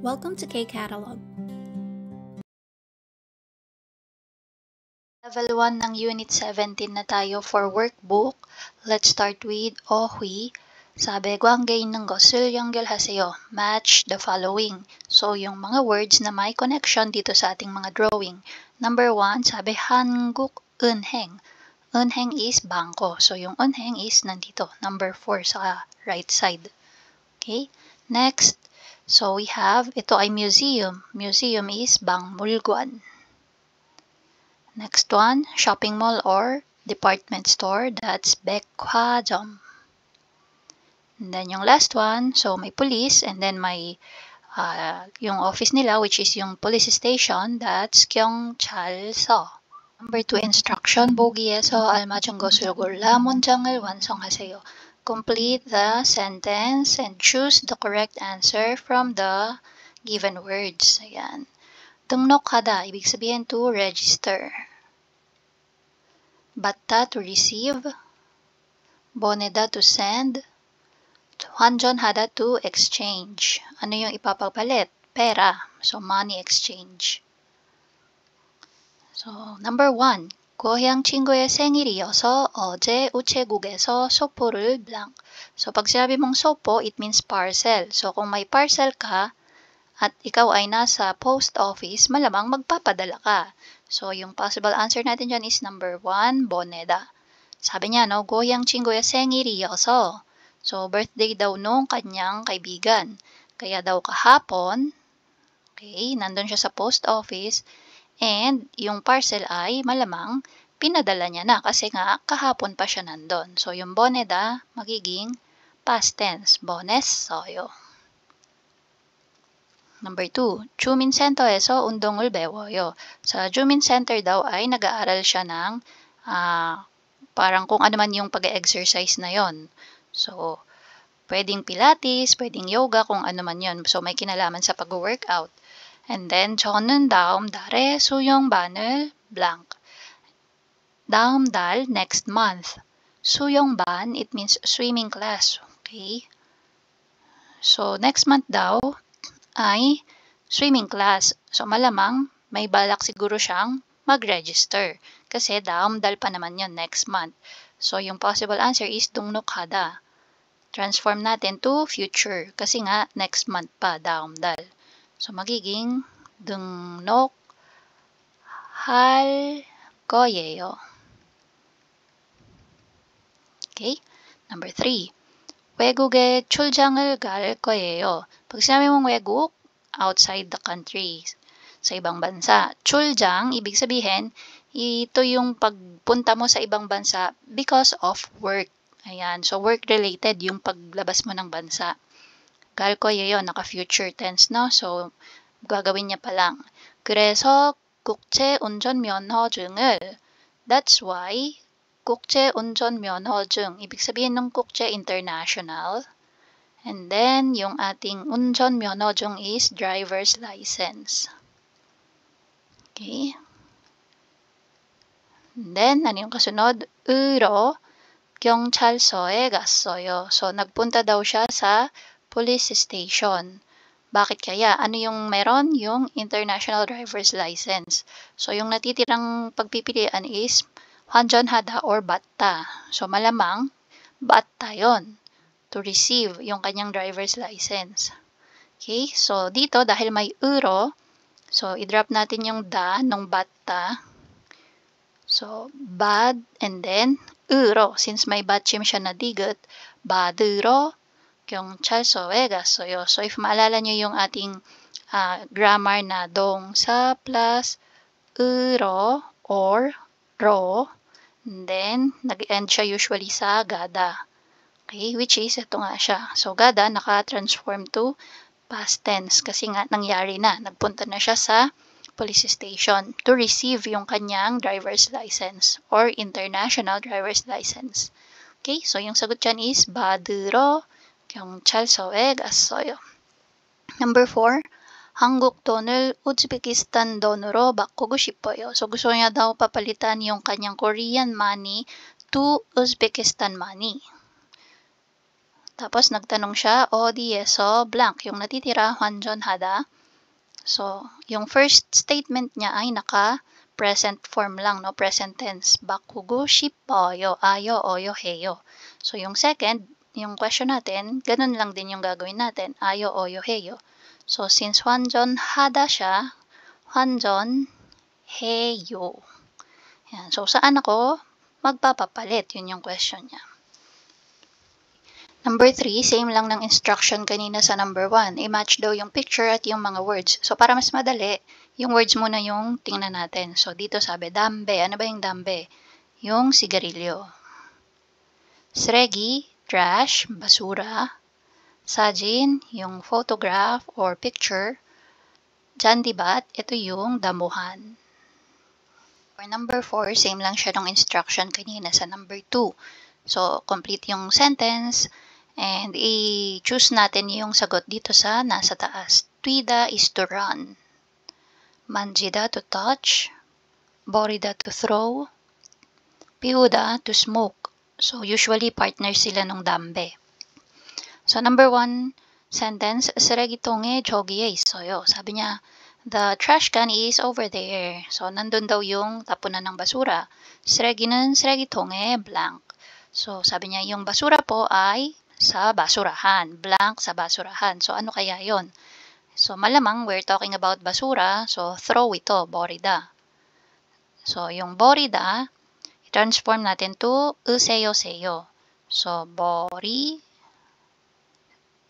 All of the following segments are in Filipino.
Welcome to K-Catalog. Level 1 ng Unit 17 na tayo for workbook. Let's start with Ohui. Sabi, Guanggain ng Gosul Yonggel Haseyo. Match the following. So, yung mga words na may connection dito sa ating mga drawing. Number 1, sabi, Hanguk Eunheng. Eunheng is bangko. So, yung Eunheng is nandito. Number 4 sa right side. Okay? Next, so we have, ito ay museum. Museum is Bangmulguan. Next one, shopping mall or department store, that's Baek화점. And then yung last one, so may police, and then may yung office nila, which is yung police station, that's 경찰서. Number 2, instruction, 보기에서 알맞은 것을 골라 문장을 완성하세요. Complete the sentence and choose the correct answer from the given words. Ayan. 등록하다, ibig sabihin to register. 받다, to receive. 보내다, to send. 환전하다, to exchange. Ano yung ipapapalit? Pera. So, money exchange. So, number 1. 고향 친구의 생일이어서 어제 우체국에서 소포를 blank. So, pag sinabi mong sopo, it means parcel. So, kung may parcel ka, at ikaw ay nasa post office, malamang magpapadala ka. So, yung possible answer natin dyan is number 1, 보내다. Sabi niya, no, 고향 친구의 생일이어서. So, birthday daw nung kanyang kaibigan. Kaya daw kahapon, okay, nandun siya sa post office, and yung parcel ay malamang pinadala niya na kasi nga kahapon pa siya nandun. So, yung 보내다, magiging past tense, 보냈어요. Number 2, 주민센터에서 운동을 배워요. Sa 주민센터 daw ay nag-aaral siya ng parang kung ano man yung pag-exercise na yon. So, pwedeng pilates, pwedeng yoga, kung ano man yon. So, may kinalaman sa pag-workout. And then, 저는 다음 달에 수영반을 blank. 다음 달, next month. 수영반, it means swimming class. Okay? So, next month daw ay swimming class. So, malamang may balak siguro siyang mag-register. Kasi daam dal pa naman yon next month. So, yung possible answer is 등록하다. Transform natin to future. Kasi nga, next month pa, daam dal. So, magiging 등록할 거예요. Okay? Number 3. 외국에 출장을 갈 거예요. Pag sinabi mong 외국, outside the country, sa ibang bansa. 출장, ibig sabihin, ito yung pagpunta mo sa ibang bansa because of work. Ayan, so work-related yung paglabas mo ng bansa. 갈 거예요, naka-future tense, no? So, gagawin niya pa lang. 그래서 국제 운전면허증을, that's why, 국제 운전면허증, ibig sabihin ng 국제 international. And then, yung ating 운전면허증 is driver's license. Okay. And then, ano yung kasunod? 으로 경찰서에 갔어요. So, nagpunta daw siya sa police station. Bakit kaya? Ano yung meron? Yung international driver's license. So, yung natitirang pagpipilian is 환전하다 or 받다. So, malamang 받다 yon, to receive yung kanyang driver's license. Okay? So, dito, dahil may 으로, so, i-drop natin yung da nung 받다. So, bad, and then, 으로. Since may badchim siya na digot, 받으러 경찰서에 갔어요. So, if maalala nyo yung ating grammar na 동사 plus 으로 or ro, and then, nag-end siya usually sa gada. Okay, which is, ito nga siya. So, gada, naka-transform to past tense kasi nga nangyari na. Nagpunta na siya sa police station to receive yung kanyang driver's license or international driver's license. Okay, so yung sagot dyan is 받으러 경찰서에 갔어요. Number 4, 한국 돈을 우즈베키스탄 돈으로 바꾸고 싶어요. So, gusto niya daw papalitan yung kanyang Korean money to Uzbekistan money. Tapos, nagtanong siya, 어디에서 blank, yung natitira, 환전하다. So, yung first statement niya ay naka-present form lang, no? Present tense. Bakugo shippoyo, ayo, oyo, heyo. So, yung second, yung question natin, ganun lang din yung gagawin natin. Ayo, oyo, heyo. So, since wanjon hada siya, wanjon heyo. Yan. So, saan ako magpapapalit? Yun yung question niya. Number 3, same lang ng instruction kanina sa number 1. I-match daw yung picture at yung mga words. So, para mas madali, yung words muna yung tingnan natin. So, dito sabi, dambe. Ano ba yung dambe? Yung sigarilyo. Sregi, trash, basura. Sajin, yung photograph or picture. Jandibat, ito yung damuhan. For number 4, same lang siya ng instruction kanina sa number 2. So, complete yung sentence. And i-choose natin yung sagot dito sa nasa taas. Tuida is to run. Manjida to touch. Borida to throw. Piuda to smoke. So, usually partners sila ng dambe. So, number 1 sentence, Seregitonge jogie isoyo. Sabi niya, the trash can is over there. So, nandun daw yung tapunan ng basura. Seregi는 seregitonge blank. So, sabi niya, yung basura po ay sa basurahan. Blank sa basurahan. So, ano kaya yon? So, malamang we're talking about basura. So, throw ito, borida. So, yung borida, i-transform natin to useyo-seyo. So, bori,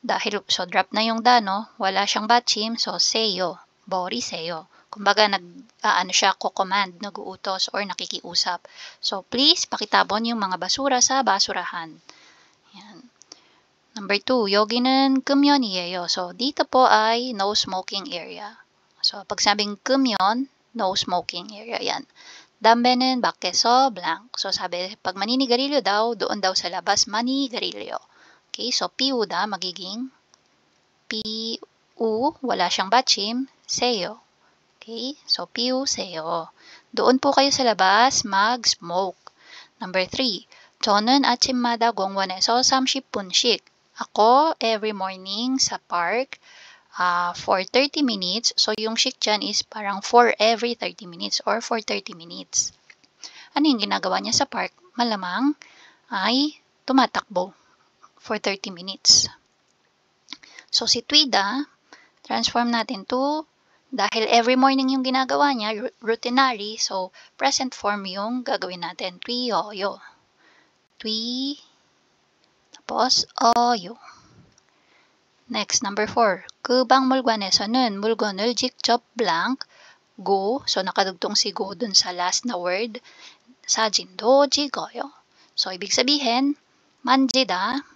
dahil, so, drop na yung da, no? Wala siyang batchim. So, seyo. Bori, seyo. Kumbaga, ano siya, ko-command, nag-uutos, or nakikiusap. So, please, pakitabon yung mga basura sa basurahan. Yan. Number 2, 여기는 금연이에요. So, dito po ay no smoking area. So, pag sabing 금연, no smoking area. Yan. 담배는 밖에서 blank. So, sabi, pag maninigarilyo daw, doon daw sa labas manigarilyo. Okay, so piuda magiging piu, wala siyang batchim, seyo. Okay, so piu, seyo. Doon po kayo sa labas mag-smoke. Number 3, 저는 아침마다 공원에서 30분씩. Ako, every morning sa park, for 30 minutes. So, yung shik dyan is parang for every 30 minutes or for 30 minutes. Ano yung ginagawa niya sa park? Malamang ay tumatakbo for 30 minutes. So, si Tuida, transform natin to, dahil every morning yung ginagawa niya, routinary, so, present form yung gagawin natin. Tuiyoyo. Tui, tapos, oyo. Next, number 4. 그 박물관에서는 물건을 직접 blank, go. So, nakadugtong si go dun sa last na word. 사진도 찍어요. So, ibig sabihin, 만지다.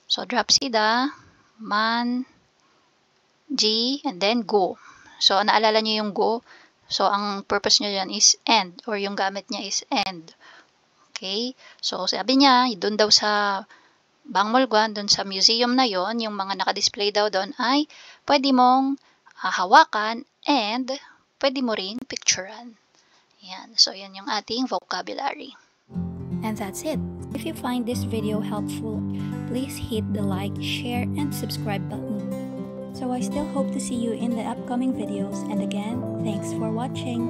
So, drop sida, man, ji, and then go. So, naalala niyo yung go. So, ang purpose niya dyan is end, or yung gamit niya is end. Okay? So, sabi niya, dun daw sa Bangmolguan, dun sa museum na yon, yung mga nakadisplay daw doon ay pwede mong hawakan and pwede mo ring picturean. Yan. So, yan yung ating vocabulary. And that's it. If you find this video helpful, please hit the like, share, and subscribe button. So I still hope to see you in the upcoming videos, and again, thanks for watching.